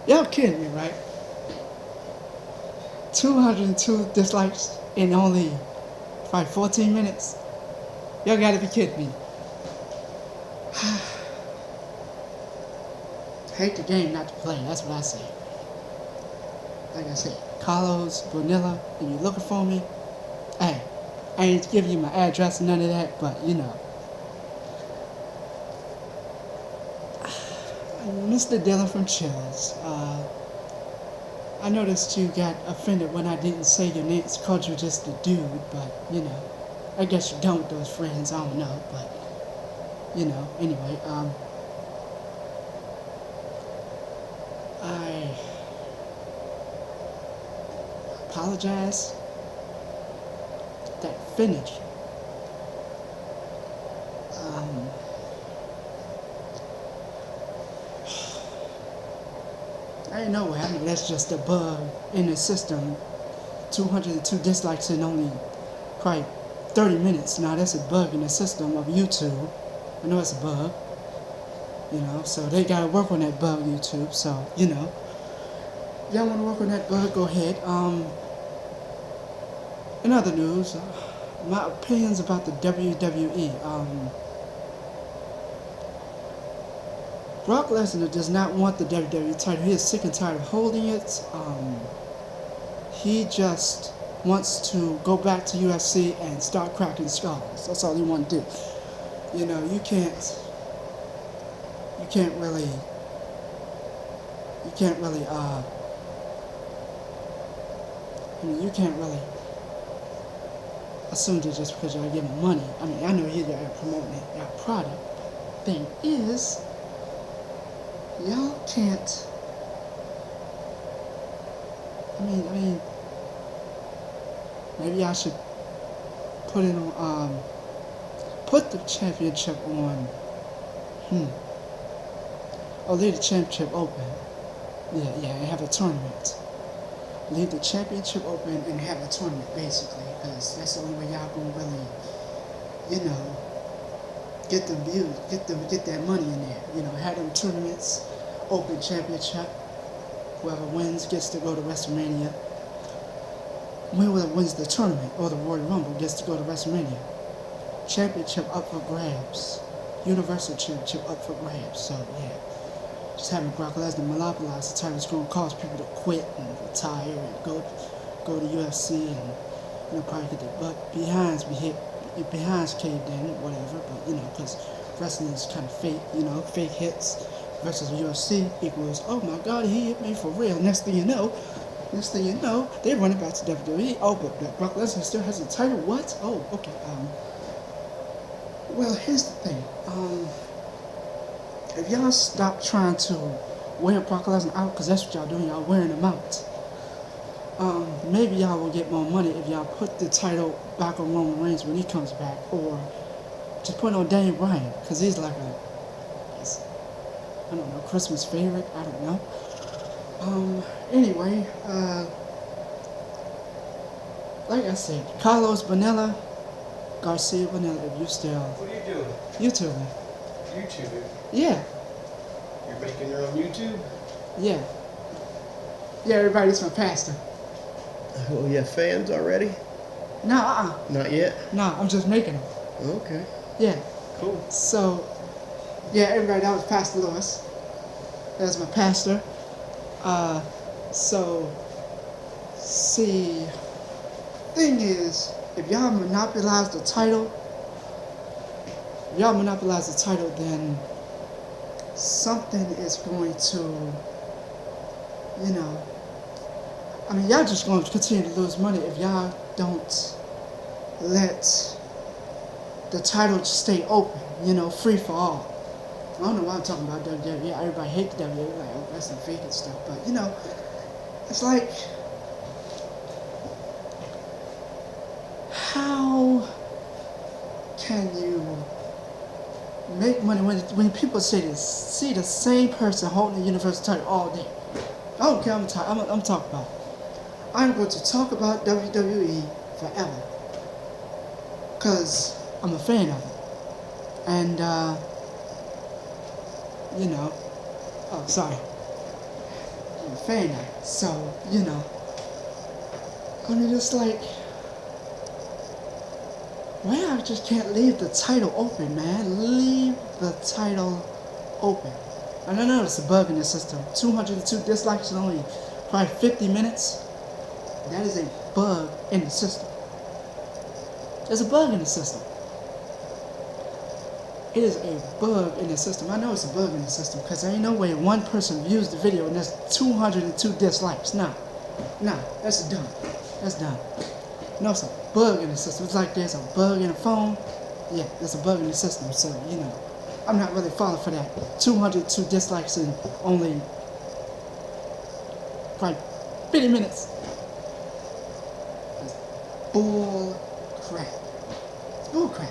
Y'all kidding me, right? 202 dislikes in only 14 minutes. Y'all gotta be kidding me. Hate the game not to play, that's what I say. Like I said, Carlos, Vanilla, if you're looking for me, hey, I ain't giving you my address and none of that, but you know. Mr. Dillon from Chills, I noticed you got offended when I didn't say your name. It's called you just a dude, but you know, I guess you're done with those friends. I don't know, but you know. Anyway, I apologize. That finish. I didn't know what happened. That's just a bug in the system. 202 dislikes in only probably 30 minutes. Now that's a bug in the system of YouTube. I know it's a bug. You know, so they gotta work on that bug, YouTube. So, you know, if y'all wanna work on that bug, go ahead. In other news, my opinions about the WWE. Brock Lesnar does not want the WWE title. He is sick and tired of holding it. He just wants to go back to UFC and start cracking skulls. That's all he wants to do. You know, you can't really, you can't really assume that just because y'all give him money. I mean, I know you're promoting your product. Thing is, y'all can't. I mean, maybe I should put it on. Put the championship on. Or leave the championship open. Yeah, and have a tournament. Leave the championship open and have a tournament, basically, because that's the only way y'all gonna really, you know, get the views, get that money in there. You know, have them tournaments, open championship. Whoever wins gets to go to WrestleMania. Whoever wins the tournament or the Royal Rumble gets to go to WrestleMania. Championship up for grabs. Universal Championship up for grabs. So yeah, just having Brock Lesnar monopolize the title is going to cause people to quit and retire and go to UFC and, you know, probably get their butt behinds caved in, whatever. But you know, because wrestling is kind of fake, you know, fake hits versus UFC equals, oh my God, he hit me for real. Next thing you know, they're running back to WWE. Oh, but Brock Lesnar still has the title. What? Oh, okay. Well, here's the thing. If y'all stop trying to wear Brock Lesnar out, because that's what y'all doing, y'all wearing him out. Maybe y'all will get more money if y'all put the title back on Roman Reigns when he comes back, or just put it on Daniel Bryan, because he's like I don't know, Christmas favorite. I don't know. Anyway, like I said, Carlos Bonella, Garcia Bonella, if you still. What are you doing? YouTubing. YouTube. Yeah. You're making your own YouTube? Yeah. Yeah, everybody's my pastor. Oh, you have fans already? No, Not yet? No, I'm just making them. Okay. Yeah. Cool. So, yeah, everybody, that was Pastor Lewis. That was my pastor. So, see, thing is, if y'all monopolize the title, then something is going to, you know, I mean, y'all just going to continue to lose money if y'all don't let the title stay open, you know, free for all. I don't know why I'm talking about WWE. Everybody hates WWE, like, oh, that's the fake and stuff. But, you know, it's like, how can you make money when people see the same person holding the Universal title all day? I don't care. I'm talking about. I'm going to talk about WWE forever because I'm a fan of it, and you know. Oh, sorry. a fan now. So, you know, I mean, it's like, well, I just can't leave the title open, man. Leave the title open. And I know it's a bug in the system. 202 dislikes in only probably 50 minutes. That is a bug in the system. There's a bug in the system. It is a bug in the system. I know it's a bug in the system because there ain't no way one person views the video and there's 202 dislikes. Nah, that's dumb. That's dumb. No, it's a bug in the system. It's like there's a bug in the phone. Yeah, there's a bug in the system. So, you know, I'm not really falling for that. 202 dislikes in only probably 50 minutes. It's bull crap. It's bull crap.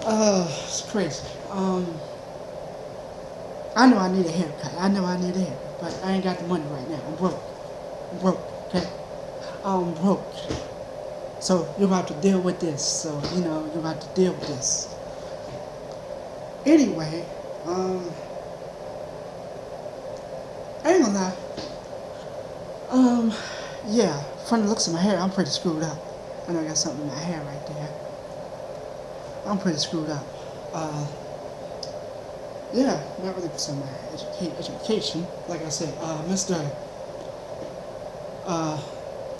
It's crazy. I know I need a haircut. But I ain't got the money right now. I'm broke, okay? I'm broke. So you're about to deal with this. So, you know, you're about to deal with this. Anyway, I ain't gonna lie. Yeah, from the looks of my hair, I'm pretty screwed up. I know I got something in my hair right there. I'm pretty screwed up. Yeah, not really pursuing my education. Like I said, Mr.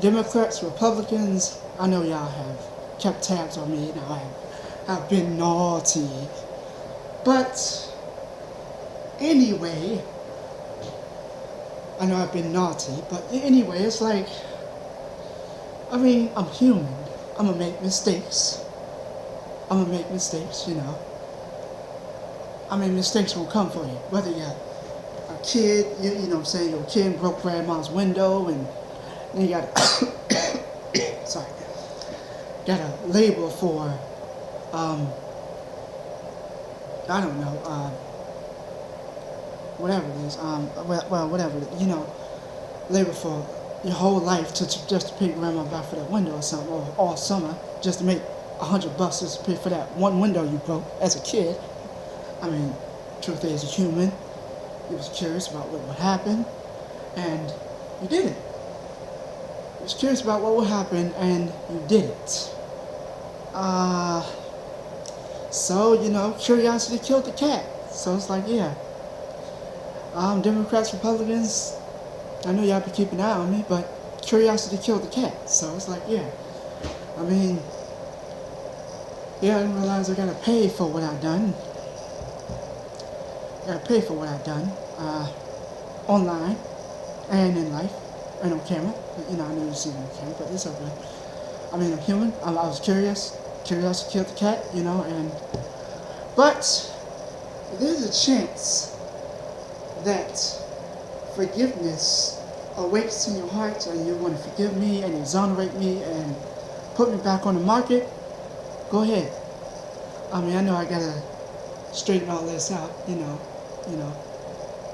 Democrats, Republicans, I know y'all have kept tabs on me. Now I've been naughty. But anyway, I know I've been naughty, but anyway, it's like, I mean, I'm human. I'm gonna make mistakes. You know. I mean, mistakes will come for you. Whether you're a kid, you know what I'm saying, your kid broke grandma's window and you got a, sorry, got a label for, I don't know, whatever it is, well, whatever, you know, labor for your whole life just to pay grandma back for that window or something, or all summer, just to make $100 just to pay for that one window you broke as a kid. I mean, truth is, a human, you was curious about what would happen, and you did it. You was curious about what would happen, and you did it. So, you know, curiosity killed the cat. So it's like, yeah. Democrats, Republicans, I know y'all be keeping an eye on me, but curiosity killed the cat. So it's like, yeah. I mean, yeah, I didn't realize I gotta pay for what I've done. I gotta pay for what I've done, online, and in life, and on camera. You know, I know you see me on camera, but it's okay. I mean, I'm human. I was curious. Curiosity killed the cat, you know, but there's a chance that forgiveness awaits in your heart and you want to forgive me and exonerate me and put me back on the market. Go ahead. I mean, I know I gotta straighten all this out, you know,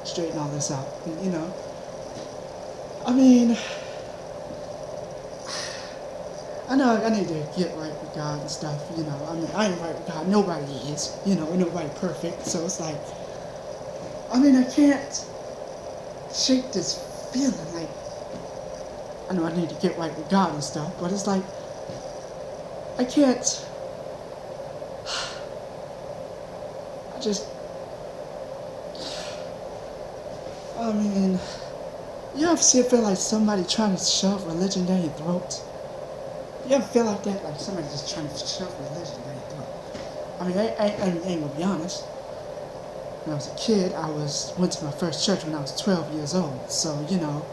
straighten all this out, you know. I mean, I know I need to get right with God and stuff, you know. I mean, I ain't right with God. Nobody is, you know, nobody perfect. So it's like, I mean, I can't shake this feeling like, I know I need to get right with God and stuff, but it's like, I can't, I mean, you ever feel like somebody trying to shove religion down your throat? You ever feel like that? Like somebody just trying to shove religion down your throat? I mean, I ain't gonna be honest. When I was a kid, went to my first church when I was 12 years old. So, you know,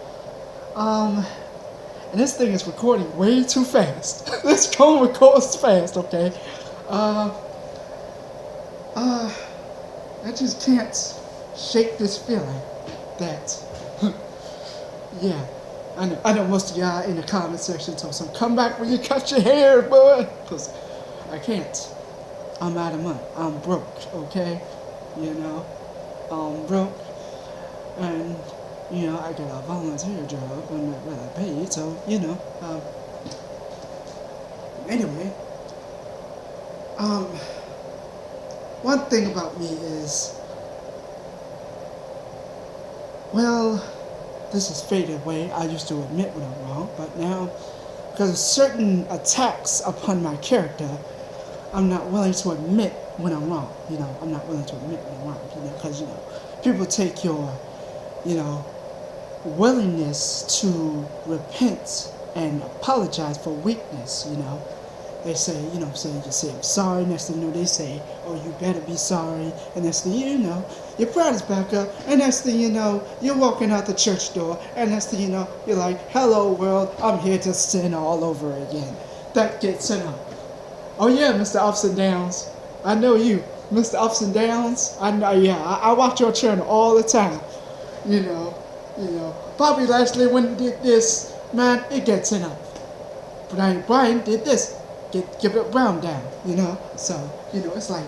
and this thing is recording way too fast. This phone records fast, okay? I just can't shake this feeling that, yeah, I know most of y'all in the comment section told some, come back when you cut your hair, boy, because I can't. I'm out of money. I'm broke, okay? You know, I'm broke, and, you know, I got a volunteer job. I'm not really paid, so, you know, anyway, one thing about me is well, this is faded away. I used to admit when I'm wrong, but now, because of certain attacks upon my character, I'm not willing to admit when I'm wrong. I'm not willing to admit when I'm wrong. Because people take your, you know, willingness to repent and apologize for weakness. They say, you say I'm sorry. Next thing you know, they say, oh, you better be sorry. And next thing you know, your pride is back up. And next thing you know, you're walking out the church door. And next thing you know, you're like, hello world, I'm here to sin all over again. That gets sent up. Oh yeah, Mr. Ups and Downs. I know you, Mr. Ups and Downs. I know, yeah. I watch your channel all the time. Bobby Lashley when he did this, man, it gets sent up. Brian did this. Give it Brown down, So, it's like,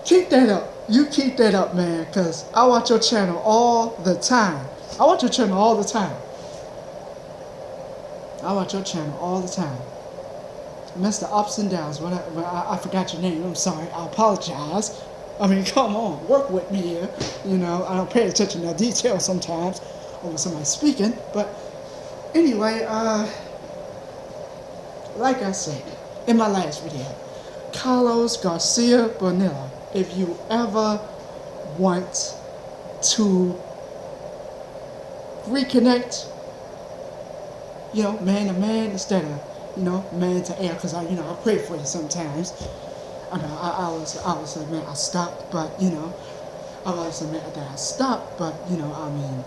keep that up. You keep that up, man, because I watch your channel all the time. I watch your channel all the time. Mr. Ups and Downs, I forgot your name. I'm sorry. I apologize. I mean, come on, work with me here. I don't pay attention to details sometimes over somebody speaking, but anyway, like I said in my last video, Carlos Garcia Bonilla, if you ever want to reconnect, man to man instead of, man to air, because I pray for you sometimes. I know I always admit I stopped, but I always admit that I stopped, but I'm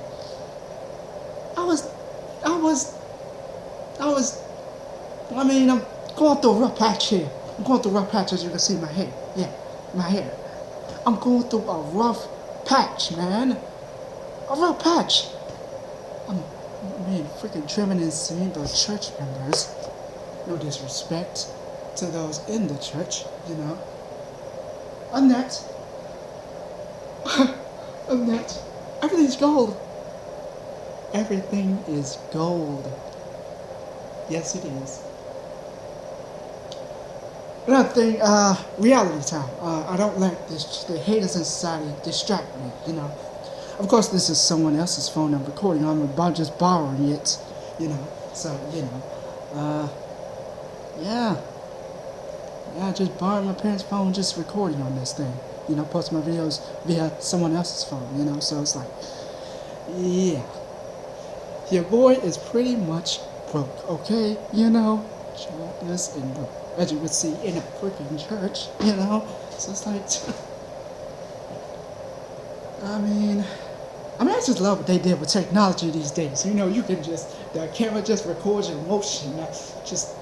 going through a rough patch here. I'm going through a rough patch, as you can see my hair. Yeah, my hair. I'm going through a rough patch, man. A rough patch. I'm freaking trimming and seeing the church members. No disrespect to those in the church, Annette. Annette. Everything's gold. Everything is gold. Yes, it is. Another thing, reality time. I don't let the haters in society distract me, Of course, this is someone else's phone I'm recording. I'm about just borrowing it, So, yeah, just borrowing my parents' phone, just recording on this thing. Posting my videos via someone else's phone, So it's like, yeah. Your boy is pretty much broke, okay? Childless and broke. As you would see in a freaking church, So it's like, I just love what they did with technology these days. You can the camera just records your motion. Just,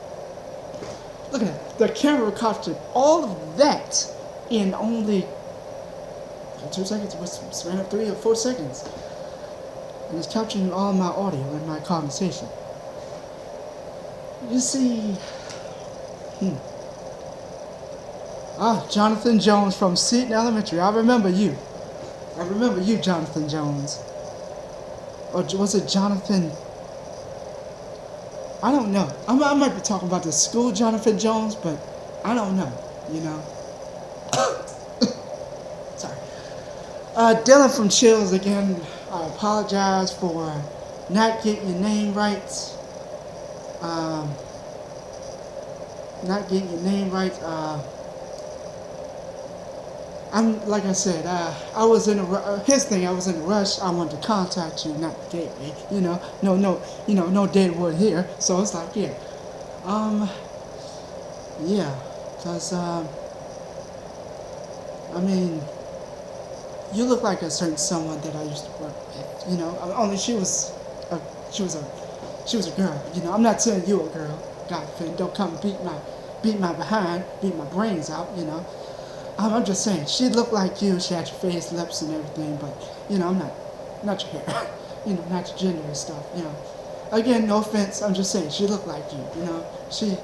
look at that. The camera captured all of that in only 2 seconds. It was span of 3 or 4 seconds. And it's capturing all my audio and my conversation. You see, Jonathan Jones from Seton Elementary. I remember you. Jonathan Jones. Or was it Jonathan? I don't know. I might be talking about the school Jonathan Jones, but I don't know, Sorry. Dylan from Chills again. I apologize for not getting your name right. I'm like I said, I was in a rush. I wanted to contact you, not the gateway. No deadwood here. So it's like, yeah, cause you look like a certain someone that I used to work with. Only she was a girl. I'm not telling you a girl. God forbid, don't come beat my behind, beat my brains out. I'm just saying, she looked like you. She had your face, lips, and everything. But I'm not your hair. Not your gender and stuff. Again, no offense. I'm just saying, she looked like you. She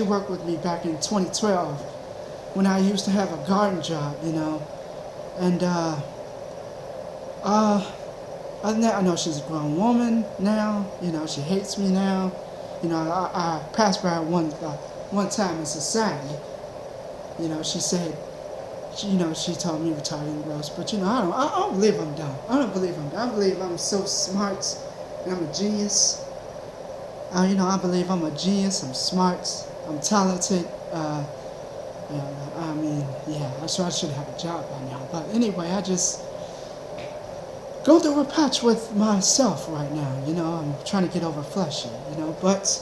worked with me back in 2012 when I used to have a garden job. And I know she's a grown woman now. She hates me now. I passed by one time in society. She said, she told me retarded gross, but I don't believe I'm dumb. I don't believe I'm dumb. I believe I'm so smart and I'm a genius. I believe I'm a genius. I'm smart. I'm talented. I should have a job by now. But anyway, I just go through a patch with myself right now. I'm trying to get over fleshy. But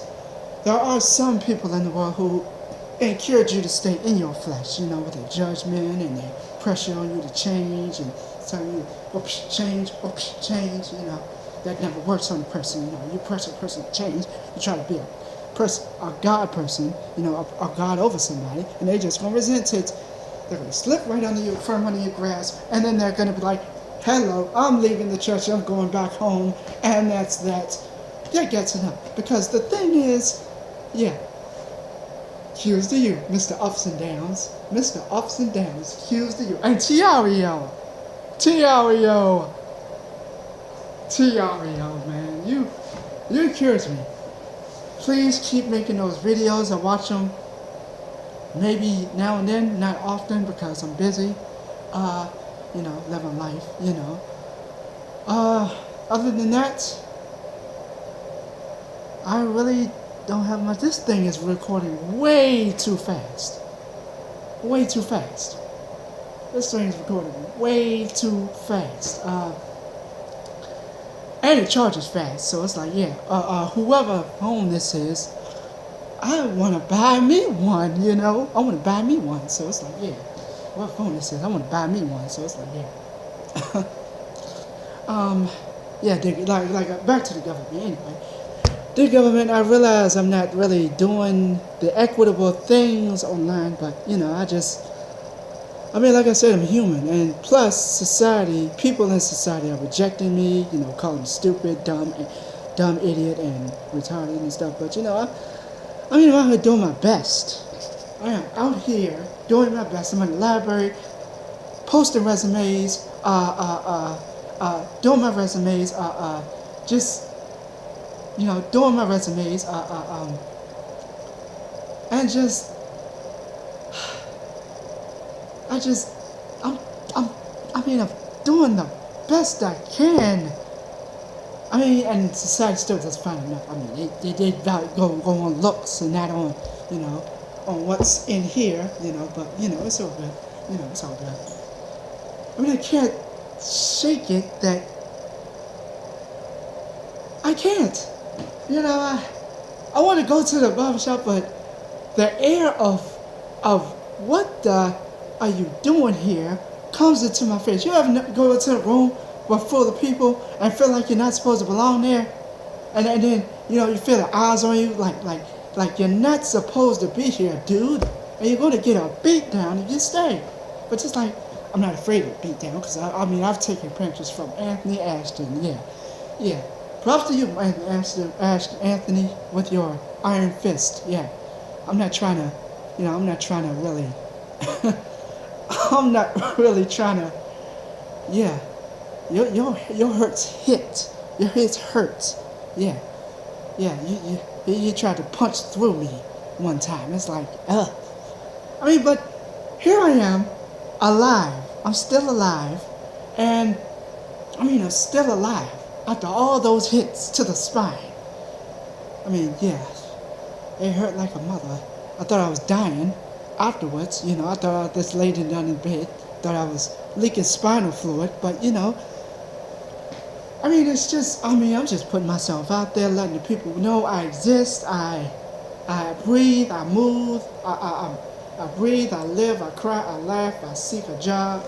there are some people in the world who encourage you to stay in your flesh, with their judgment and their pressure on you to change and telling you, oops, change, that never works on a person. You press a person to change, you try to be a God person, a God over somebody, and they just gonna resent it. They're gonna slip right under your firm under your grasp, and then they're gonna be like, hello, I'm leaving the church, I'm going back home, and that's that. That gets enough. Because the thing is, here's to you, Mr. Ups and Downs. Mr. Ups and Downs, here's to you. And Tiario, man, you encourage me. Please keep making those videos. I watch them maybe now and then, not often because I'm busy, living life, Other than that, I really don't have much. This thing is recording way too fast. Way too fast. This thing is recording way too fast. And it charges fast, so it's like, whoever phone this is, I want to buy me one, I want to buy me one, so it's like, what phone this is, I want to buy me one, so it's like, back to the government, anyway. The government, I realize I'm not really doing the equitable things online, but, like I said, I'm human, and plus, people in society are rejecting me, calling me stupid, dumb, idiot, and retarded and stuff, but, I'm out here doing my best. I am out here doing my best. I'm in the library, posting resumes, doing my resumes, doing my resumes, and I'm doing the best I can. And society still doesn't find enough. They go on looks and not on, on what's in here, but, it's all good. It's all good. I can't shake it that I can't. I want to go to the barbershop, but the air of what the are you doing here comes into my face. You ever go into a room full of people and feel like you're not supposed to belong there, and then you feel the eyes on you like you're not supposed to be here, dude, and you're going to get a beat down if you stay. But just like, I'm not afraid of a beat down, because I've taken pictures from Anthony Ashton. Props to you, Anthony, with your iron fist. I'm not trying to really I'm not really trying to your hurts hit. Your hits hurt. You tried to punch through me one time. It's like, but here I am, alive. I'm still alive. And, I'm still alive after all those hits to the spine. It hurt like a mother. I thought I was dying afterwards. I thought I was just laying down in bed. Thought I was leaking spinal fluid, but it's just, I'm just putting myself out there, letting the people know I exist. I breathe, I move, I breathe, I live, I cry, I laugh, I seek a job.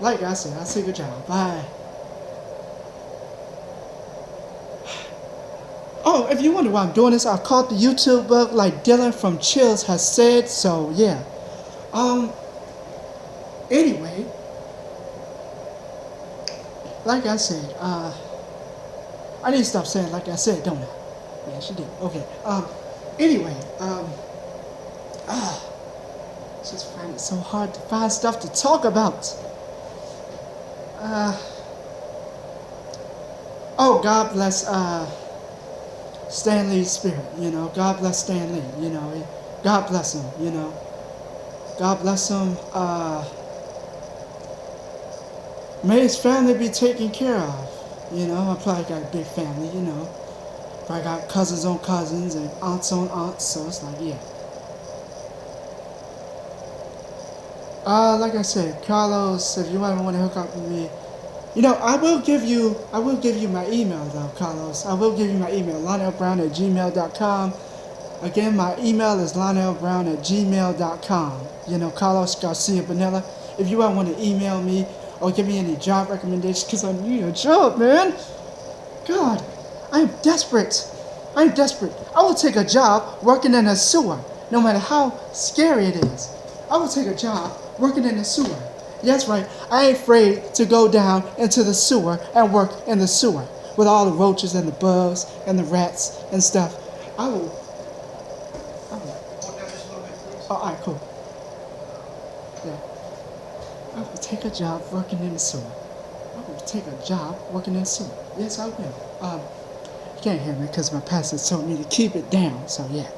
Like I said, I seek a job. Oh, if you wonder why I'm doing this, I caught the YouTube bug like Dylan from Chills has said, so yeah. Anyway, like I said, I need to stop saying like I said, don't I? Yeah, she did. Okay. Anyway, just find it so hard to find stuff to talk about. God bless, Stan Lee's spirit, God bless Stan Lee, God bless him, God bless him. May his family be taken care of. You know, I probably got a big family, you know. Probably got cousins on cousins and aunts on aunts, so it's like, yeah. Like I said, Carlos, if you ever want to hook up with me, you know, I will give you my email though, Carlos. I will give you my email, LionelBrown@gmail.com. Again, my email is LionelBrown@gmail.com. You know, Carlos Garcia Bonilla. If you ever want to email me or give me any job recommendations, because I need a job, man. God, I am desperate. I am desperate. I will take a job working in a sewer, no matter how scary it is. I will take a job working in a sewer. That's right. I ain't afraid to go down into the sewer and work in the sewer with all the roaches and the bugs and the rats and stuff. I will. Oh, all right, cool. Yeah. I will take a job working in the sewer. I will take a job working in the sewer. Yes, I will. You can't hear me because my pastor told me to keep it down. So yeah.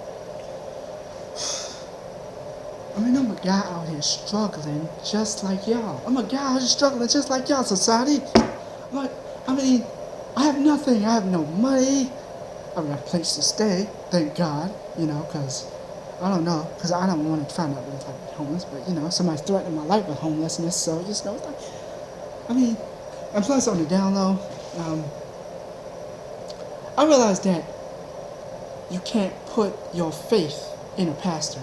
I mean, I'm a guy out here struggling just like y'all. I'm a guy out here struggling just like y'all, society. Like, I mean, I have nothing. I have no money. I have a place to stay, thank God, you know, because I don't know, because I don't want to find out if I'm homeless, but, you know, somebody's threatening my life with homelessness, so, just know, it's like, I mean, and plus on the down low, I realized that you can't put your faith in a pastor.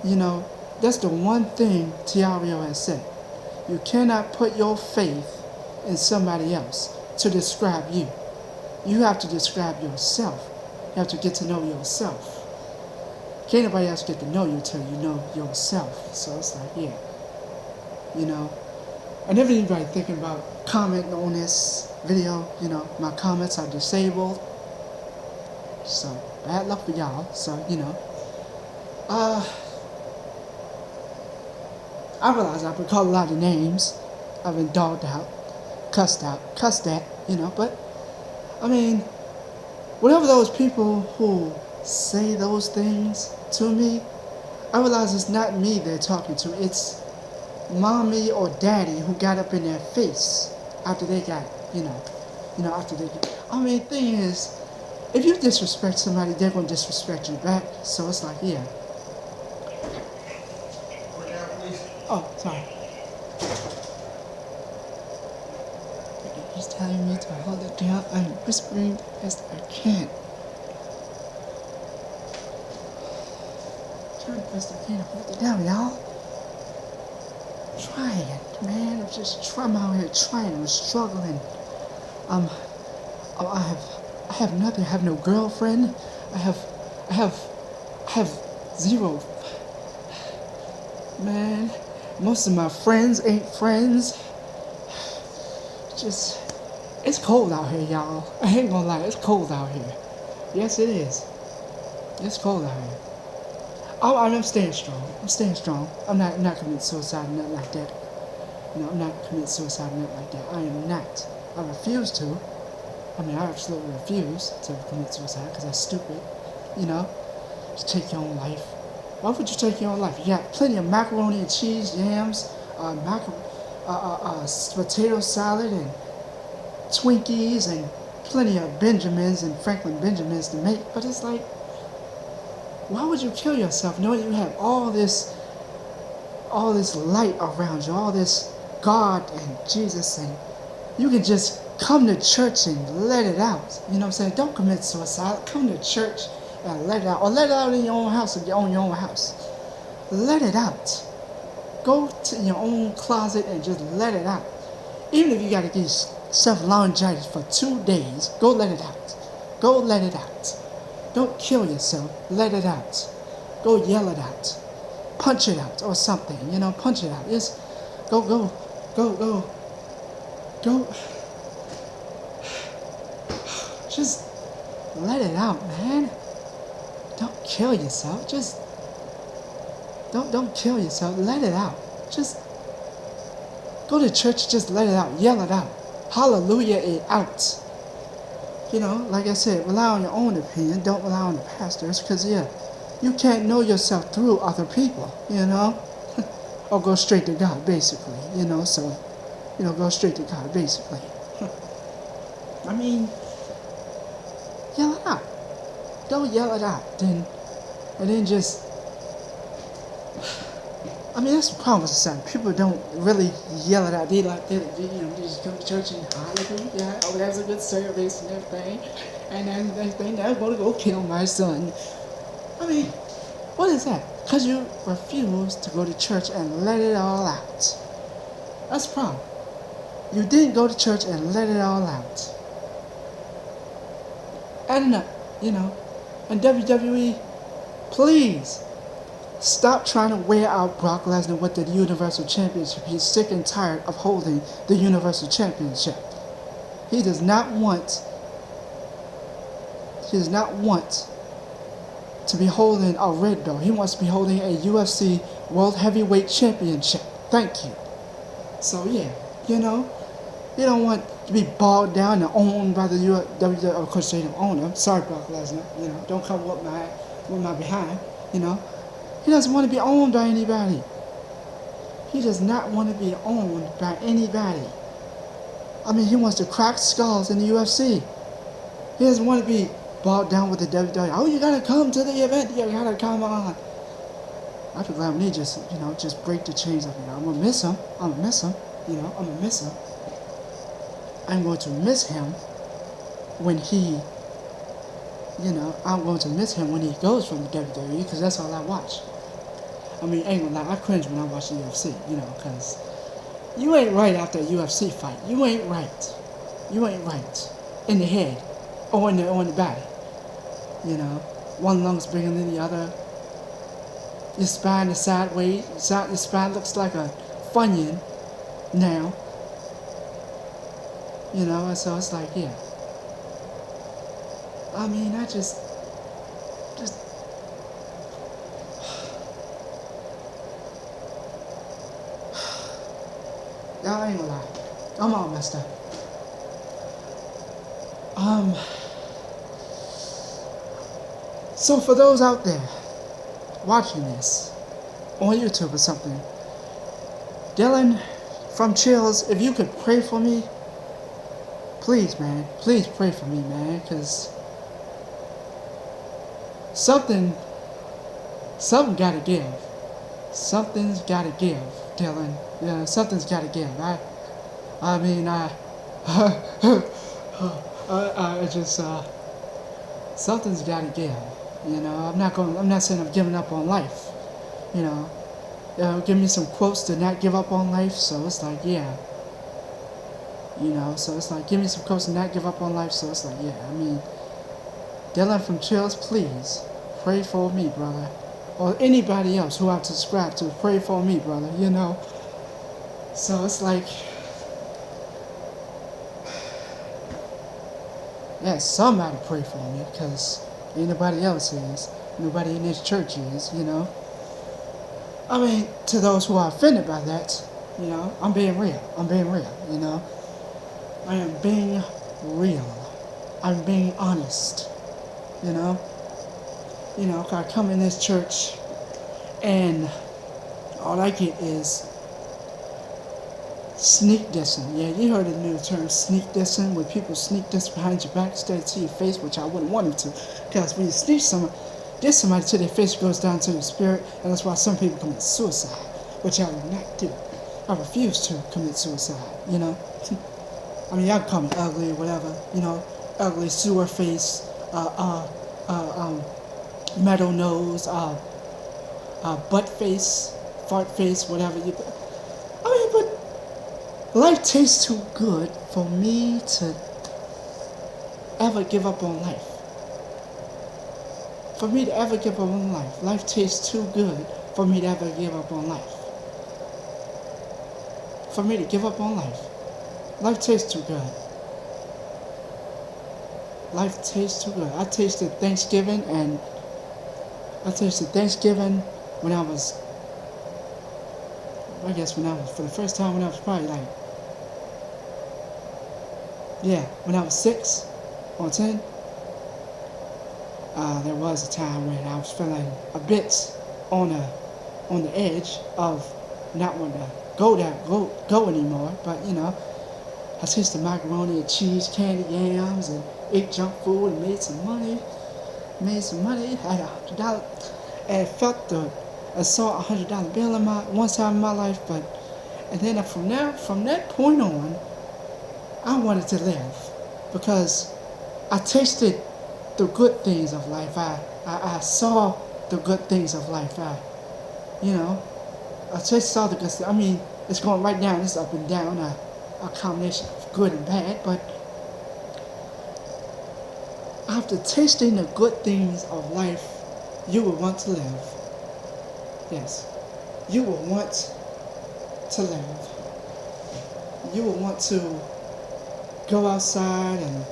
You know, that's the one thing Tiario has said. You cannot put your faith in somebody else to describe you. You have to describe yourself. You have to get to know yourself. Can't nobody else get to know you till you know yourself. So it's like, yeah. You know, I never anybody thinking about commenting on this video. You know, my comments are disabled. So, bad luck for y'all. So, you know. I realize I've been called a lot of names. I've been dogged out, cussed at, you know, but, I mean, whatever those people who say those things to me, I realize it's not me they're talking to. It's mommy or daddy who got up in their face after they got, after they get. I mean, thing is, if you disrespect somebody, they're going to disrespect you back. So it's like, yeah. Oh, sorry. He's telling me to hold it down. I'm whispering as I can. Trying the best I can to hold it down, y'all. Trying, man. I'm out here trying. I'm struggling. I have nothing. I have no girlfriend. I have zero. Man, most of my friends ain't friends. It's cold out here, y'all. I ain't gonna lie, it's cold out here. Yes, it is. It's cold out here. I'm staying strong. I'm not committing suicide or nothing like that. No, I'm not committing suicide or nothing like that. I am not. I refuse to. I absolutely refuse to commit suicide because that's stupid. You know, just take your own life. Why would you take your own life? You got plenty of macaroni and cheese, yams, potato salad, and Twinkies, and plenty of Benjamins and Franklin Benjamins to make. But it's like, why would you kill yourself knowing you have all this light around you, all this God and Jesus, and you can just come to church and let it out. You know what I'm saying? Don't commit suicide. Come to church and let it out. Or let it out in your own house if you own your own house. Let it out. Go to your own closet and just let it out. Even if you got to get yourself laryngitis for 2 days, go let it out. Go let it out. Don't kill yourself. Let it out. Go yell it out. Punch it out or something. You know, punch it out. Just go. Just let it out, man. Don't kill yourself. Just don't kill yourself. Let it out. Just go to church. Just let it out. Yell it out. Hallelujah it out. You know, like I said, rely on your own opinion. Don't rely on the pastors, because yeah, you can't know yourself through other people, you know? Or go straight to God, basically, you know? So, you know, go straight to God, basically. I mean, yell it out. Don't yell it out, and then just. I mean, that's the problem with society. People don't really yell it out. They just come to church and hallelujah, oh, that's a good service and everything, and then they think they're going to go kill my son. I mean, what is that? Because you refuse to go to church and let it all out. That's the problem. You didn't go to church and let it all out. And you know, and WWE, please. Stop trying to wear out Brock Lesnar with the Universal Championship. He's sick and tired of holding the Universal Championship. He does not want to be holding a red belt. He wants to be holding a UFC World Heavyweight Championship. Thank you. So yeah, you know, you don't want to be bogged down and owned by the WWE. Of course, they don't own him. Sorry, Brock Lesnar. You know, don't come with my behind. You know. He doesn't want to be owned by anybody. He does not want to be owned by anybody. I mean, he wants to crack skulls in the UFC. He doesn't want to be bogged down with the WWE. Oh, you gotta come to the event. You gotta come on. I'd be glad when he just break the chains of it. I'm gonna miss him. I'm gonna miss him. You know, I'm gonna miss him. I'm going to miss him when he. You know, I'm going to miss him when he goes from the WWE because that's all I watch. I mean, ain't gonna lie, I cringe when I watch the UFC, you know, because you ain't right after a UFC fight. You ain't right. You ain't right. In the head or in the body. You know, one lung's bigger than the other. Your spine is sideways. Your spine looks like a Funyun now. You know, and so it's like, yeah. I mean, I just, y'all ain't gonna lie, I'm all messed up. So for those out there watching this on YouTube or something, Dylan from Chills, if you could pray for me, please, man, please pray for me, man, because something gotta give. Something's gotta give, Dylan. Yeah, something's gotta give. I mean, something's gotta give. You know, I'm not saying I'm giving up on life. You know, give me some quotes to not give up on life. So it's like, yeah. You know, so it's like, give me some quotes to not give up on life. So it's like, yeah. I mean, Dylan from Chills, please pray for me, brother. Or anybody else who I've subscribed to, pray for me, brother, you know. So it's like, yeah, somebody pray for me, because ain't nobody else is. Nobody in this church is, you know. I mean, to those who are offended by that, you know, I'm being real, you know. I am being real. I'm being honest. You know, I come in this church and all I get is sneak dissing. Yeah, you heard the new term, sneak dissing, where people sneak diss behind your back instead of to your face, which I wouldn't want them to. Because when you sneak diss somebody to their face, it goes down to your spirit, and that's why some people commit suicide, which I will not do. I refuse to commit suicide, you know. I mean, y'all can call me ugly or whatever, you know, ugly, sewer face, metal nose, butt face, fart face, whatever you. I mean, but life tastes too good for me to ever give up on life. For me to ever give up on life. Life tastes too good for me to ever give up on life. For me to give up on life. Life tastes too good. Life tastes too good. I tasted Thanksgiving when I was, for the first time when I was probably like, yeah, when I was 6 or 10. there was a time when I was feeling a bit on the edge of not wanting to go anymore. But I tasted macaroni and cheese, candy yams, and ate junk food and made some money. Had $100, and I saw $100 bill in one time in my life. And then from that point on, I wanted to live because I tasted the good things of life. I saw the good things of life. I tasted all the good stuff. I mean, it's going right down, it's up and down, a combination of good and bad, but after tasting the good things of life, you will want to live. Yes, you will want to live. You will want to go outside and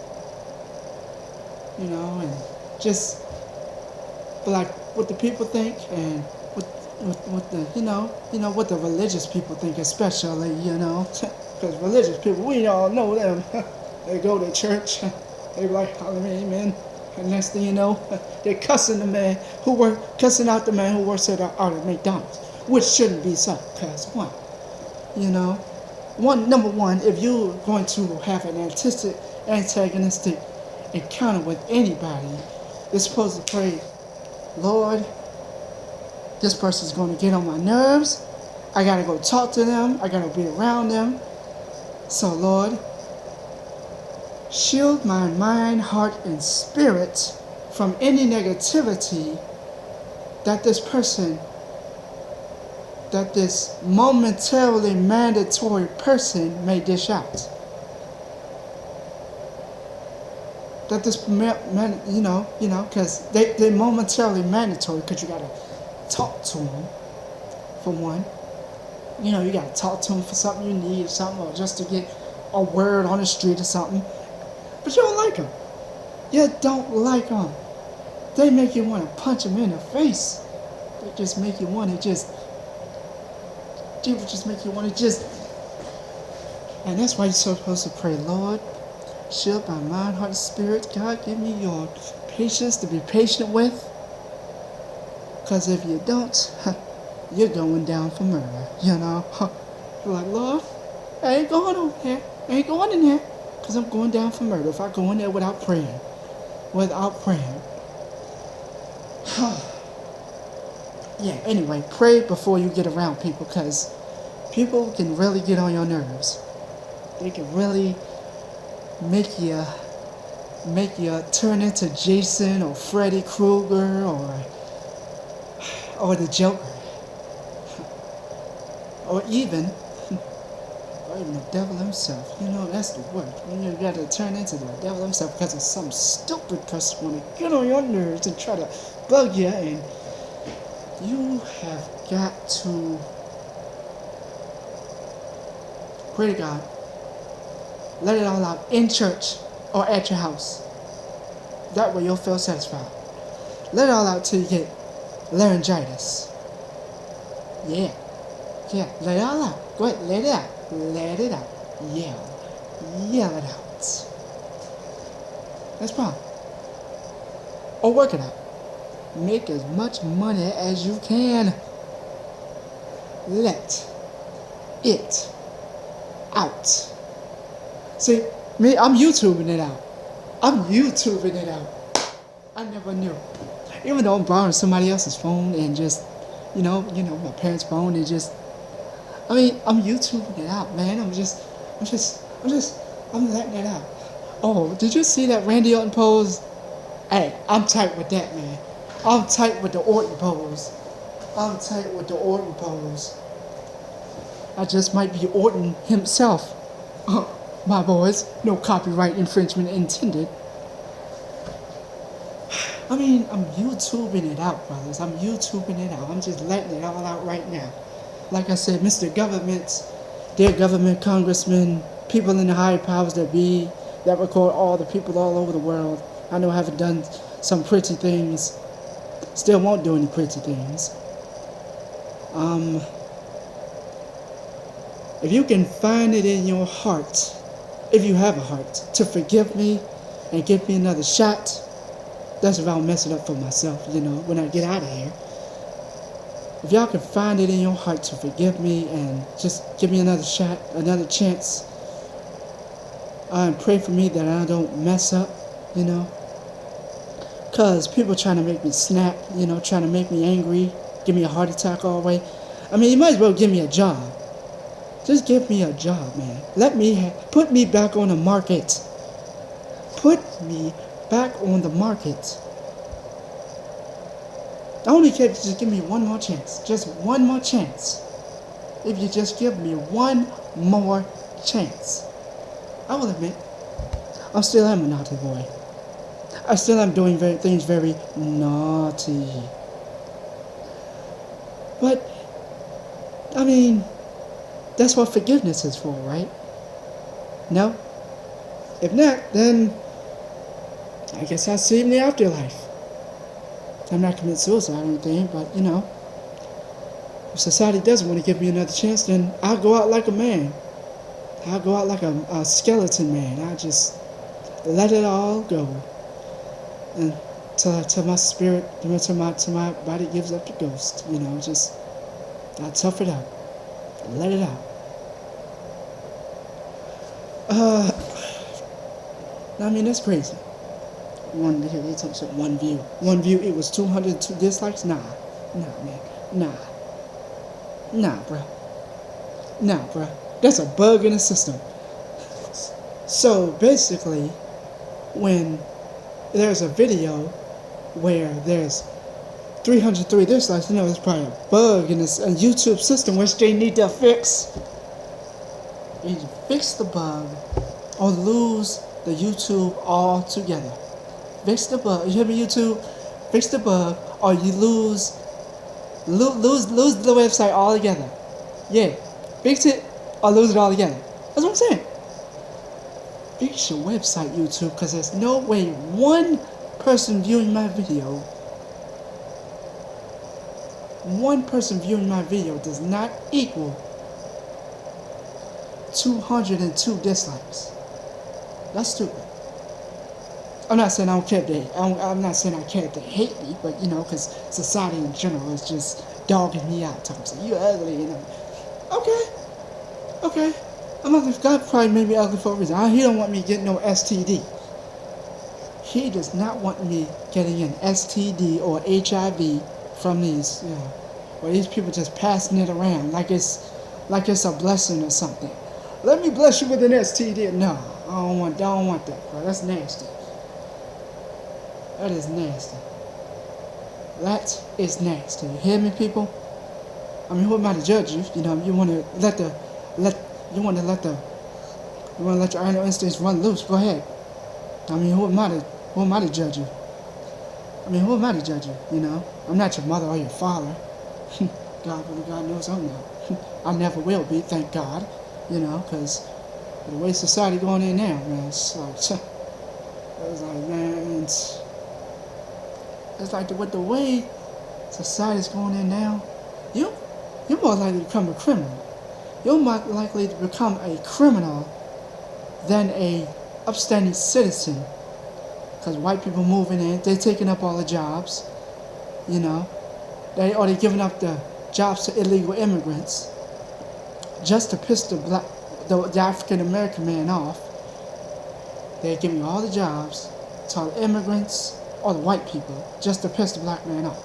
and just be like what the people think and what the what the religious people think, especially because religious people, we all know them. They go to church, they be like hallelujah, amen, and next thing you know, they're cussing out the man who works at McDonald's, which shouldn't be so. Because number one, if you're going to have an antagonistic encounter with anybody, you're supposed to pray, Lord, this person's going to get on my nerves. I got to go talk to them. I got to be around them. So, Lord, shield my mind, heart, and spirit from any negativity that this momentarily mandatory person may dish out. That this, because they're momentarily mandatory, because you got to talk to them, for one. You got to talk to them for something you need or something, or just to get a word on the street or something. But you don't like them. You don't like them. They make you want to punch them in the face. They just make you want to and that's why you're supposed to pray, Lord, shield my mind, heart, and spirit. God, give me your patience to be patient with. Because if you don't, you're going down for murder, You're like, Lord, I ain't going over there. I ain't going in there. Because I'm going down for murder if I go in there without praying. Yeah, anyway, pray before you get around people, because people can really get on your nerves. They can really make you turn into Jason or Freddy Krueger or the Joker. Or even the devil himself. That's the word. You got to turn into the devil himself because of some stupid person want to get on your nerves and try to bug you, and you have got to pray to God. Let it all out in church or at your house. That way you'll feel satisfied. Let it all out till you get laryngitis. Yeah, let it all out. Go ahead, let it out. Let it out. Yell it out. That's fine. Or work it out. Make as much money as you can. Let it out. See, me, I'm YouTubing it out. I never knew. Even though I'm borrowing somebody else's phone and just, my parents' phone and just, I'm YouTubing it out, man. I'm letting it out. Oh, did you see that Randy Orton pose? Hey, I'm tight with that, man. I'm tight with the Orton pose. I just might be Orton himself. My boys, no copyright infringement intended. I'm YouTubing it out, brothers. I'm YouTubing it out. I'm just letting it all out right now. Like I said, Mr. Governments, dear government, congressmen, people in the high powers that be, that record all the people all over the world. I know I haven't done some pretty things. Still won't do any pretty things. If you can find it in your heart, if you have a heart, to forgive me and give me another shot, That's if I don't mess it up for myself, when I get out of here. If y'all can find it in your heart to forgive me and just give me another shot, another chance, and pray for me that I don't mess up, Because people trying to make me snap, trying to make me angry, give me a heart attack all the way. I mean, you might as well give me a job. Just give me a job, man. Put me back on the market. Put me back on the market. I only care if you just give me one more chance. Just one more chance. If you just give me one more chance. I will admit, I still am a naughty boy. I still am doing things very naughty. But, I mean, that's what forgiveness is for, right? No? If not, then I guess I'll see you in the afterlife. I'm not committing suicide or anything, but, if society doesn't want to give me another chance, then I'll go out like a man. I'll go out like a skeleton man. I'll just let it all go. And till my spirit, till my body gives up the ghost, just I'll tough it out. Let it out. I mean, that's crazy. They talk about one view. One view, it was 202 dislikes? Nah, man. Nah, bro. That's a bug in the system. So, basically, when there's a video where there's 303 dislikes, there's probably a bug in this YouTube system which they need to fix. They need to fix the bug or lose the YouTube altogether. Fix the bug. You hear me, YouTube? Fix the bug, or you lose the website altogether. Yeah, fix it or lose it altogether. That's what I'm saying. Fix your website, YouTube, because there's no way one person viewing my video does not equal 202 dislikes. That's stupid. I'm not saying I don't care if they. I'm not saying I care if they hate me, but because society in general is just dogging me out, talking about you ugly, Okay. God probably made me ugly for a reason. He don't want me getting no STD. He does not want me getting an STD or HIV from these, or these people just passing it around like it's a blessing or something. Let me bless you with an STD. No, I don't want that, bro. That's nasty. That is nasty. That is nasty. You hear me, people? I mean, who am I to judge you? You want to let your animal instincts run loose. Go ahead. I mean, who am I to judge you? I'm not your mother or your father. God knows I'm not. I never will be, thank God. Because the way society going in now, man, it's like with the way society's going in now, you're more likely to become a criminal. You're more likely to become a criminal than a upstanding citizen. Because white people moving in, they're taking up all the jobs, They're giving up the jobs to illegal immigrants just to piss the African American man off. They're giving all the jobs to all the immigrants or the white people just to piss the black man off.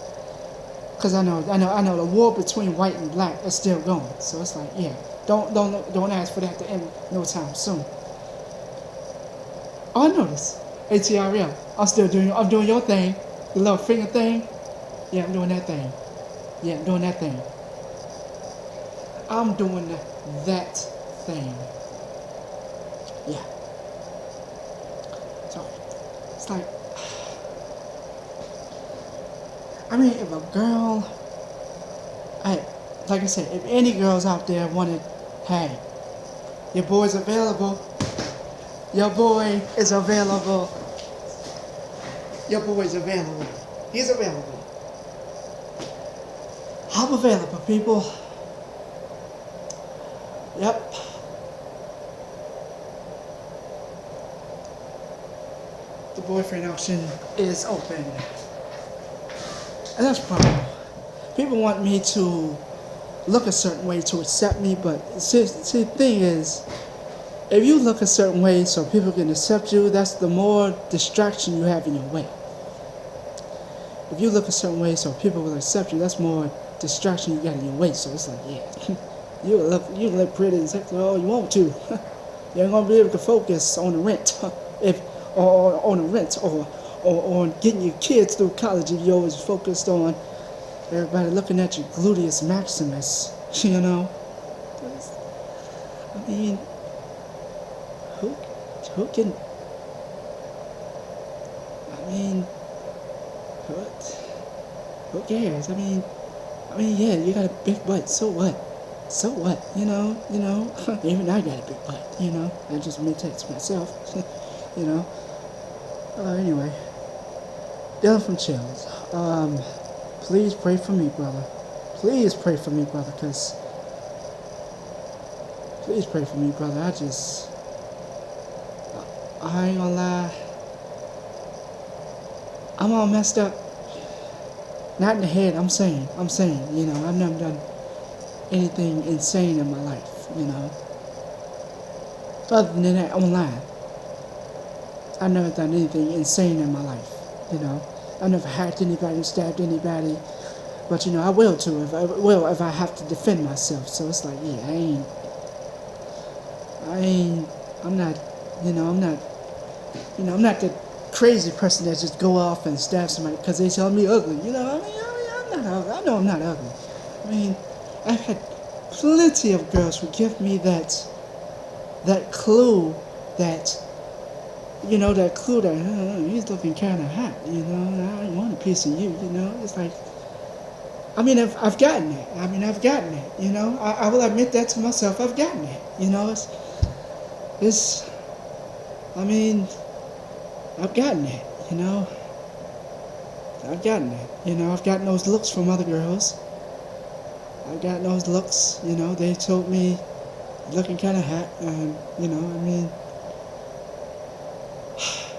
Because I know the war between white and black is still going. So it's like, yeah, don't ask for that to end no time soon. Oh, I know this. ATRL. I'm doing your thing. The little finger thing. Yeah, I'm doing that thing. I'm doing that thing. Yeah. So, it's like, I mean, if a girl, like I said, if any girls out there wanted, hey, your boy's available. Your boy is available. Your boy's available. He's available. I'm available, people. Yep. The boyfriend option is open. And that's a problem. People want me to look a certain way to accept me, but see, the thing is, if you look a certain way so people can accept you, that's the more distraction you have in your way. If you look a certain way so people will accept you, that's more distraction you got in your way. So it's like, yeah, you can look pretty and sexy all you want to. You ain't gonna be able to focus on the rent, or on the rent, or on getting your kids through college if you're always focused on everybody looking at your gluteus maximus. You know, I mean, who can? I mean, who cares? I mean, yeah, you got a big butt. So what? So what? You know. Even I got a big butt. You know, I just admit that to myself. You know. Anyway, Dylan from Chills. Please pray for me, brother. Please pray for me, brother, cause. Please pray for me, brother. I ain't gonna lie. I'm all messed up. Not in the head, I'm saying, you know, I've never done anything insane in my life, you know. Other than that, online. I've never done anything insane in my life, you know. I've never hacked anybody, stabbed anybody, but you know, I will too, if I have to defend myself. So it's like, yeah, I'm not the crazy person that just go off and stab somebody because they tell me ugly. You know, I'm not ugly. I know I'm not ugly. I mean, I've had plenty of girls who give me that clue that, you know, he's looking kind of hot, you know, I want a piece of you, you know. It's like, I mean, I've gotten it, you know. I will admit that to myself. I've gotten it, you know. I've gotten it, you know. I've gotten those looks from other girls. I've gotten those looks, you know. They told me looking kind of hot, and you know, I mean,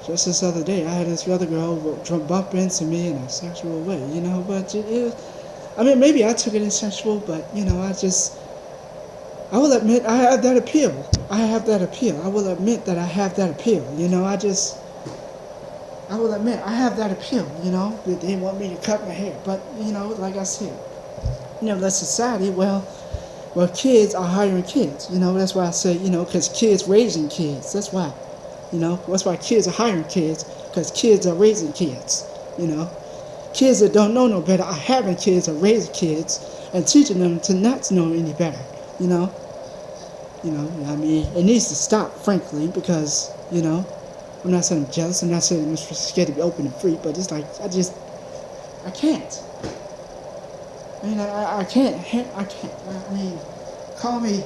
just this other day, I had this other girl bump into me in a sexual way, you know. But maybe I took it as sexual, but you know, I will admit I have that appeal. I will admit that I have that appeal. You know, I will admit I have that appeal. You know, they want me to cut my hair, but you know, like I said, you know, the society. Well, kids are hiring kids. You know, that's why I say, you know, because kids raising kids. That's why. You know, that's why kids are hiring kids, because kids are raising kids. You know, kids that don't know no better are having kids or raising kids and teaching them to not know any better. You know, I mean, it needs to stop, frankly, because, you know, I'm not saying I'm jealous, I'm not saying I'm scared to be open and free, but it's like, I can't. I mean, I can't. I mean, call me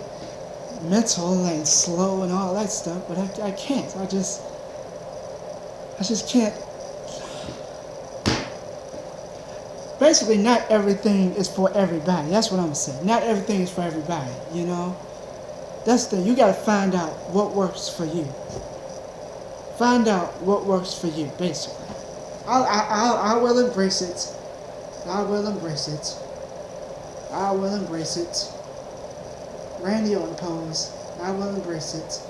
mental and slow and all that stuff, but I can't. I just can't. Basically, not everything is for everybody. That's what I'm saying. Not everything is for everybody, you know? That's the thing. You gotta find out what works for you. Find out what works for you, basically. I will embrace it. I will embrace it. Randy Orton pose. I will embrace it.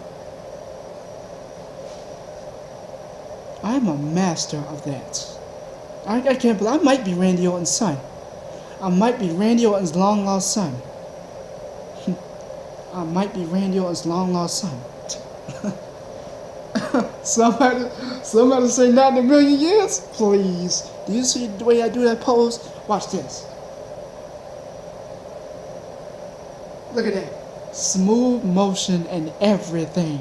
I'm a master of that. I can't believe I might be Randy Orton's son. I might be Randy Orton's long lost son. I might be Randy Orton's long lost son. Somebody say not in a million years, please. Do you see the way I do that pose? Watch this. Look at that. Smooth motion and everything.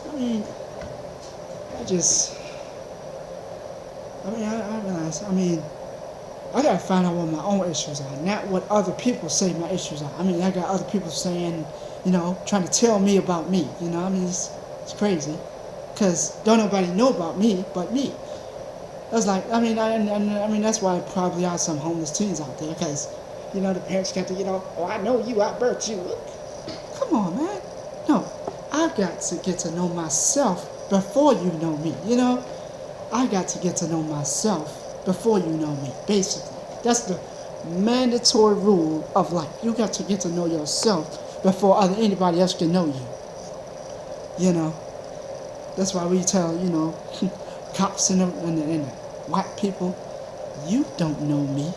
I mean, I realize, I gotta find out what my own issues are, not what other people say my issues are. I mean, I got other people saying, you know, trying to tell me about me, you know, I mean, it's crazy, because don't nobody know about me but me. That's like, I mean, that's why probably are some homeless teens out there, because, you know, the parents got to, you know, oh, I know you, I birthed you. Come on, man. No, I I've got to get to know myself before you know me, you know? I got to get to know myself before you know me, basically. That's the mandatory rule of life. You got to get to know yourself before anybody else can know you, you know? That's why we tell, cops and the white people, you don't know me.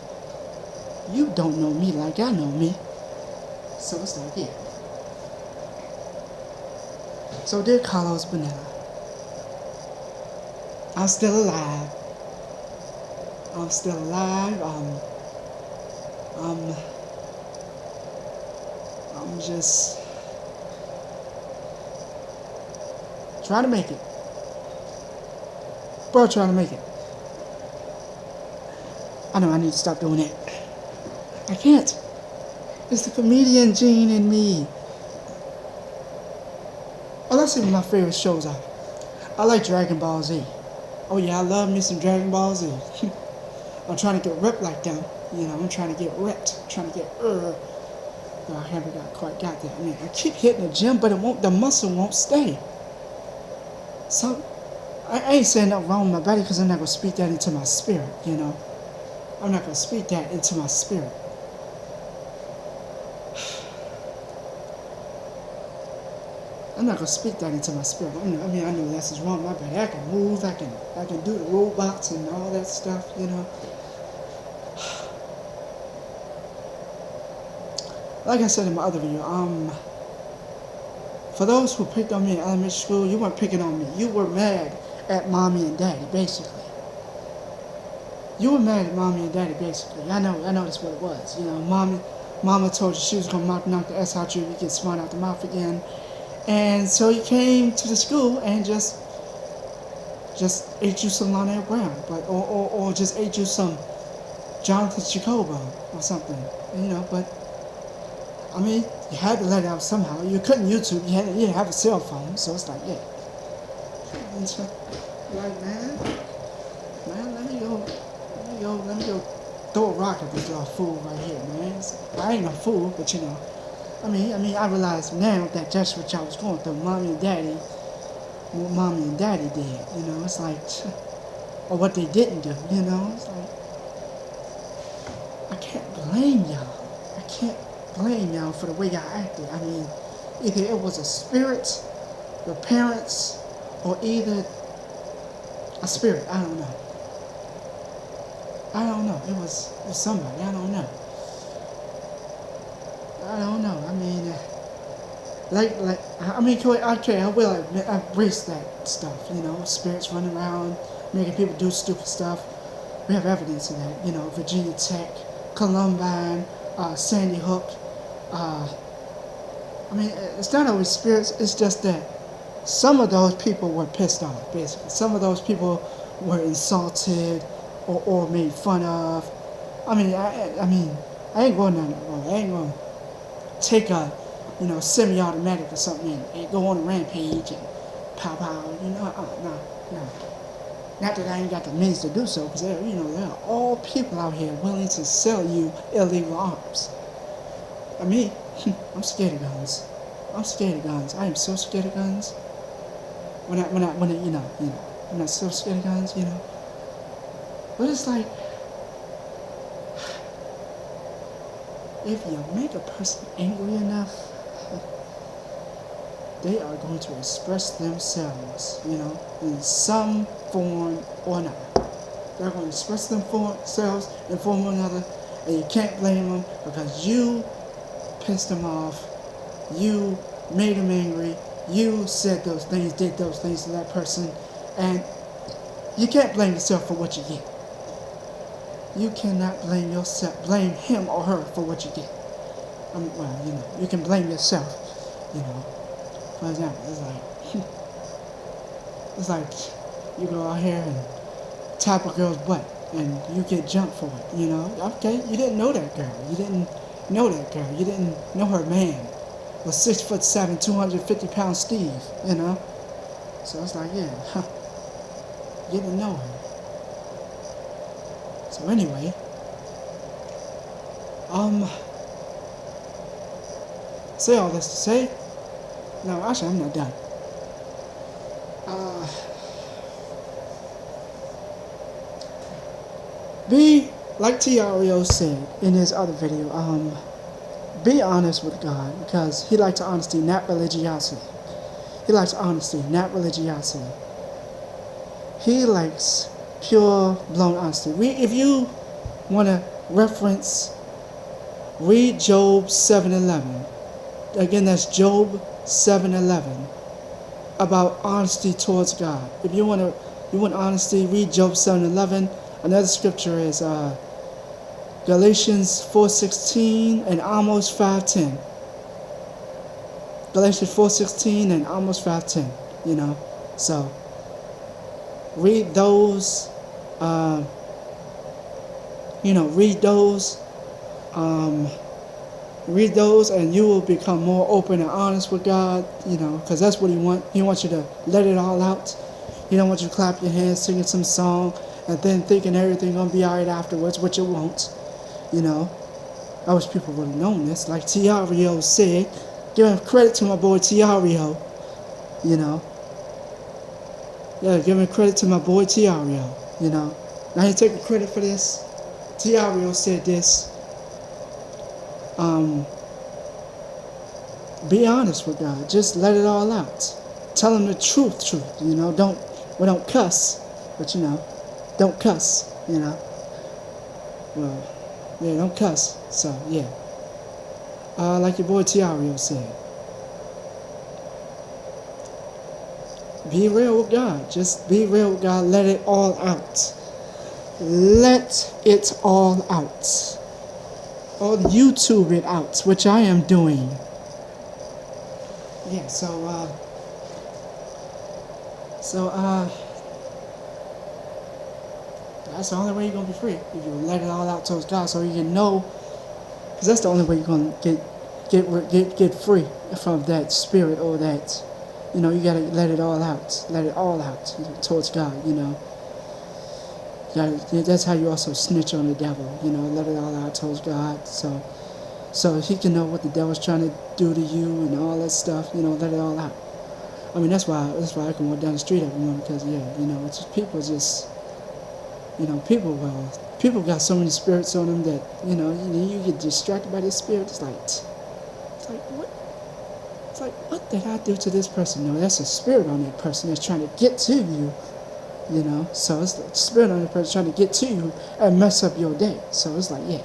You don't know me like I know me. So it's like, yeah. So dear Carlos Bonetta, I'm still alive. I'm still alive. I'm just trying to make it. Bro, trying to make it. I know I need to stop doing that. I can't. It's the comedian gene in me. Oh, let's see what my favorite shows are. I like Dragon Ball Z. Oh yeah, I love me some Dragon Ball Z. I'm trying to get ripped like them. I'm trying to get ripped. I'm trying to get Though I haven't quite got there. I mean, I keep hitting the gym, but the muscle won't stay. So, I ain't saying nothing wrong with my body because I'm not going to speak that into my spirit, I'm not going to speak that into my spirit. I'm not going to speak that into my spirit. I know that's wrong with my body. I can move, I can do the robots and all that stuff, Like I said in my other video, for those who picked on me in elementary school, you weren't picking on me. You were mad at mommy and daddy, basically. You were mad at mommy and daddy, basically. I know that's what it was. Mama told you she was going to knock the S out you, you get smart out the mouth again. And so you came to the school and just ate you some Lionel Brown, or just ate you some Jonathan Jacobo or something, but I mean, you had to let it out somehow. You couldn't YouTube. You didn't have a cell phone, so it's like, yeah. And so, like, man, let me go throw a rock at this little fool right here, man. I ain't no fool, but I realize now that that's what y'all was going through, what mommy and daddy did. It's like, or what they didn't do. It's like, I can't blame y'all. I can't blame y'all for the way y'all acted. I mean, either it was a spirit, your parents, or either a spirit. I don't know. It was somebody. I don't know. I mean, I will admit, I've embraced that stuff. Spirits running around, making people do stupid stuff. We have evidence of that. Virginia Tech, Columbine, Sandy Hook. It's not always spirits. It's just that some of those people were pissed off. Basically, some of those people were insulted or made fun of. I ain't going down that road. I ain't going to take a semi-automatic or something and go on a rampage and pow. No. Not that I ain't got the means to do so, because there are all people out here willing to sell you illegal arms. I'm scared of guns. I am so scared of guns. I'm not so scared of guns, But it's like, if you make a person angry enough, they are going to express themselves, in some form or another. They're going to express themselves in form or another, and you can't blame them because you pissed them off, you made them angry, you said those things, did those things to that person, and you can't blame yourself for what you get. You cannot blame him or her for what you get. You can blame yourself, For example, it's like you go out here and tap a girl's butt and you get jumped for it, Okay, you didn't know that girl. You didn't know her man was 6'7", 250-pound Steve, So it's like, yeah, you didn't know her. So anyway, say all this to say, No, actually, I'm not done. Be, like TREO said in his other video, be honest with God, because he likes honesty, not religiosity. He likes honesty, not religiosity. He likes pure, blown honesty. If you want to reference, read Job 7:11. Again, that's Job 7:11 about honesty towards God. If you want honesty, read Job 7:11. Another scripture is Galatians 4:16 and almost 5:10. Galatians 4:16 and almost 5:10. You know, so read those. Read those. Read those, and you will become more open and honest with God. You know, because that's what He wants. He wants you to let it all out. He don't want you to clap your hands, singing some song, and then thinking everything gonna be alright afterwards, which it won't. You know, I wish people would have known this. Like TREO said, giving credit to my boy TREO. You know, yeah, giving credit to my boy TREO. You know, now he taking credit for this. TREO said this. Be honest with God. Just let it all out. Tell Him the truth. You know, don't cuss, but you know, don't cuss. You know, well, yeah, don't cuss. So yeah, like your boy TREO said, be real with God. Just be real with God. Let it all out. Let it all out. Or YouTube it out, which I am doing. Yeah, so that's the only way you're gonna be free, if you let it all out towards God, so you can know, because that's the only way you're gonna get free from that spirit, or that, you know, you gotta let it all out towards God, you know. That's how you also snitch on the devil, you know, let it all out towards God, so he can know what the devil's trying to do to you and all that stuff, you know, let it all out. I mean, that's why I can walk down the street every morning, because, yeah, you know, it's just, people got so many spirits on them that, you know, you get distracted by this spirit. It's like, what did I do to this person? No, that's a spirit on that person that's trying to get to you. You know, so it's the spirit on the person trying to get to you and mess up your day. So it's like, yeah,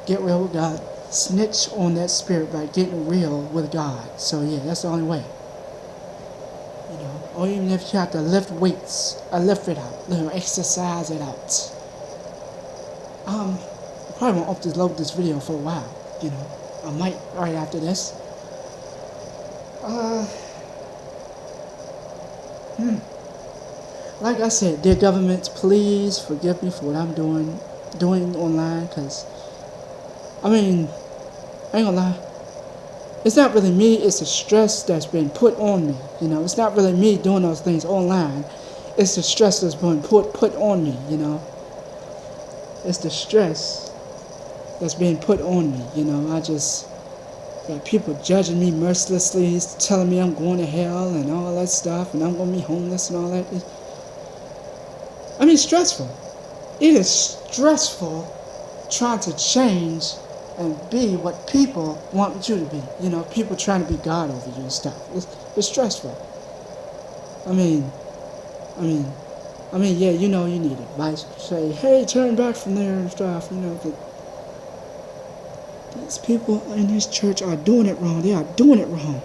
get real with God. Snitch on that spirit by getting real with God. So yeah, that's the only way. You know, or even if you have to lift weights, lift it out, you know, exercise it out. I probably won't upload this video for a while. You know, I might right after this. Like I said, dear government, please forgive me for what I'm doing online, because, I mean, I ain't gonna lie, it's not really me, it's the stress that's been put on me, you know, it's not really me doing those things online, it's the stress that's been put on me, you know, it's the stress that's being put on me, you know. I just got people judging me mercilessly, telling me I'm going to hell and all that stuff, and I'm gonna be homeless and all that. I mean, stressful. It is stressful trying to change and be what people want you to be. You know, people trying to be God over you and stuff. It's stressful. I mean, yeah, you know, you need advice. Say, hey, turn back from there and stuff. You know, but these people in this church are doing it wrong. They are doing it wrong.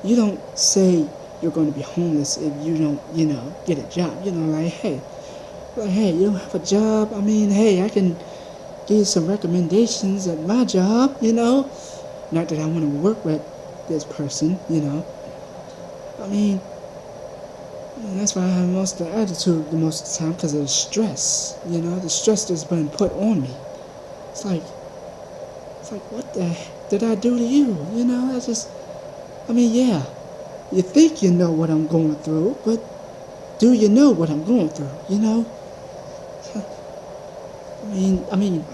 You don't say you're going to be homeless if you don't, you know, get a job. You know, like, hey, you don't have a job? I mean, hey, I can give you some recommendations at my job, you know. Not that I want to work with this person, you know. I mean, that's why I have most of the attitude the most of the time, because of the stress, you know, the stress that's been put on me. It's like, what the heck did I do to you? You know, I mean, yeah, you think you know what I'm going through, but do you know what I'm going through, you know? I mean,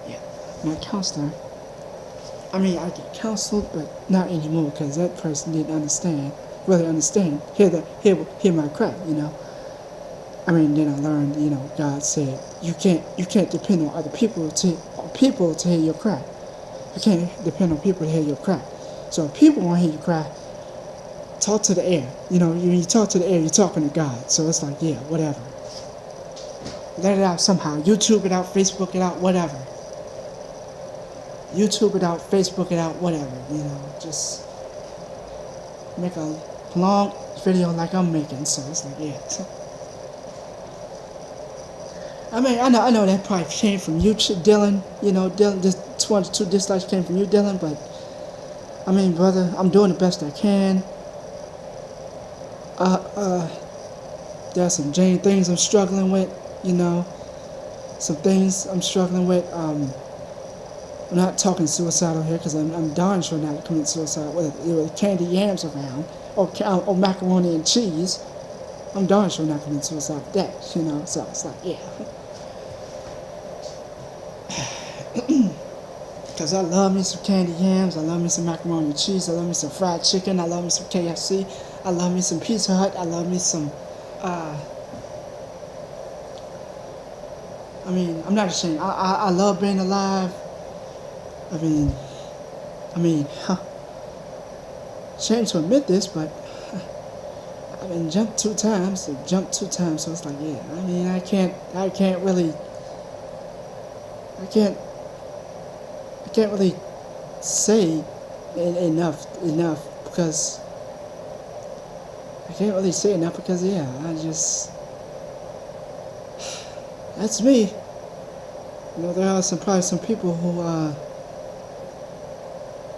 yeah, my counselor, I mean, I get counseled, but not anymore because that person didn't really understand, hear my cry, you know. I mean, then I learned, you know, God said you can't depend on other people to hear your cry. You can't depend on people to hear your cry. So if people want to hear you cry, talk to the air. You know, when you talk to the air, you're talking to God. So it's like, yeah, whatever. Let it out somehow. YouTube it out, Facebook it out, whatever. YouTube it out, Facebook it out, whatever. You know, just make a long video like I'm making. So it's like, yeah. I mean, I know that probably came from you, Dylan. You know, Dylan, this 22 dislikes came from you, Dylan. But I mean, brother, I'm doing the best I can. There's some things I'm struggling with. You know, some things I'm struggling with. I'm not talking suicidal here because I'm darn sure not committing suicide with candy yams around or macaroni and cheese. I'm darn sure not committing suicide with that. You know, so it's like, yeah. Because I love me some candy yams, I love me some macaroni and cheese, I love me some fried chicken, I love me some KFC, I love me some Pizza Hut, I love me some, I mean, I'm not ashamed. I love being alive. I mean, shame to admit this, but I've been jumped two times, so it's like, yeah, I mean, I can't really say enough because I can't really say enough because, yeah, that's me. You know, there are probably some people who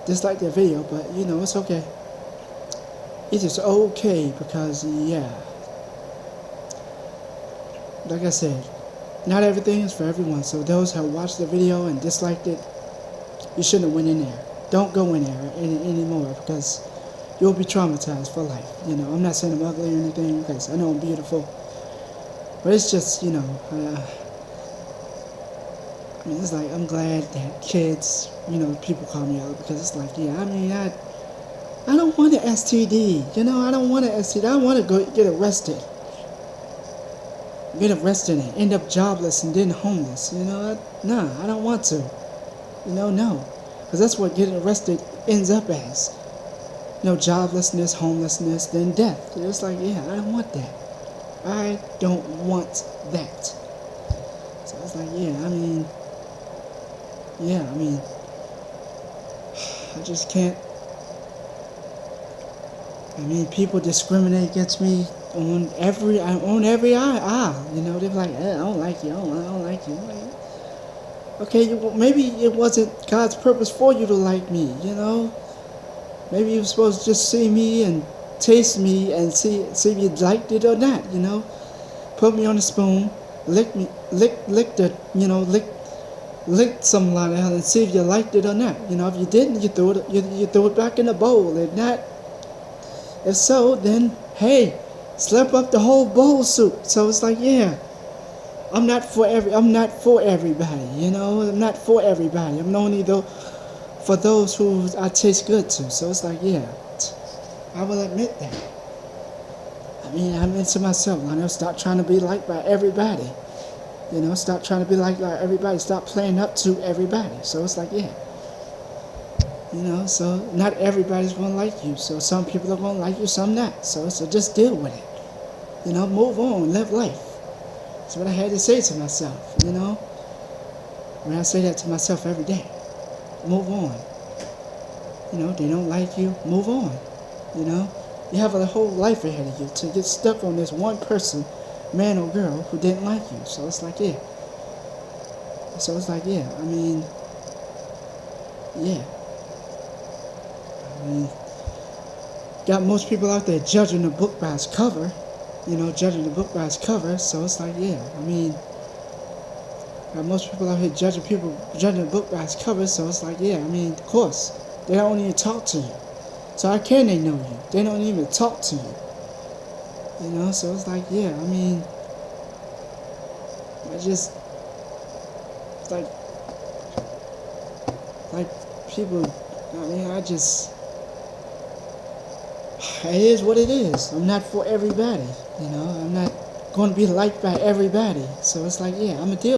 dislike their video, but you know, it's okay. It is okay because, yeah, like I said, not everything is for everyone. So those who watched the video and disliked it, you shouldn't have went in there. Don't go in there anymore because you'll be traumatized for life. You know, I'm not saying I'm ugly or anything because I know I'm beautiful, but it's just, you know, I mean, it's like I'm glad that kids, you know, people call me ugly because it's like, yeah, I mean, I don't want an STD. You know, I don't want an STD. I want to go get arrested. And end up jobless and then homeless. You know, I don't want to. You know, no. Because that's what getting arrested ends up as. You know, joblessness, homelessness, then death. It's like, yeah, I don't want that. I don't want that. So it's like, I just can't. I mean, people discriminate against me on every aisle. You know, they're like, I don't like you. I don't like you. Like, okay, maybe it wasn't God's purpose for you to like me. You know, maybe you were supposed to just see me and taste me and see if you liked it or not. You know, put me on a spoon, lick some like that and see if you liked it or not. You know, if you didn't, you throw it back in the bowl. If so, then hey, slap up the whole bowl soup. So it's like, yeah, I'm not for everybody, you know. I'm not for everybody. I'm only for those who I taste good to. So it's like, yeah, I will admit that. I mean, I'm into myself. I know, stop trying to be liked by everybody. You know, stop trying to be liked by everybody. Stop playing up to everybody. So it's like, yeah. You know, so not everybody's going to like you. So some people are going to like you, some not. So just deal with it. You know, move on, live life. That's what I had to say to myself, you know. When I say that to myself every day, move on. You know, they don't like you, move on. You know, you have a whole life ahead of you to get stuck on this one person, man or girl, who didn't like you. So it's like, yeah. I mean, yeah. I mean, got most people out there judging the book by its cover. You know, judging the book by its cover. So it's like, yeah. I mean, got most people out here judging the book by its cover. So it's like, yeah. I mean, of course, they don't even talk to you. So how can they know you? They don't even talk to you. You know, so it's like, yeah. I mean, it's like people I mean, it is what it is. I'm not for everybody, I'm not going to be liked by everybody. So it's like, yeah, I'm a deal.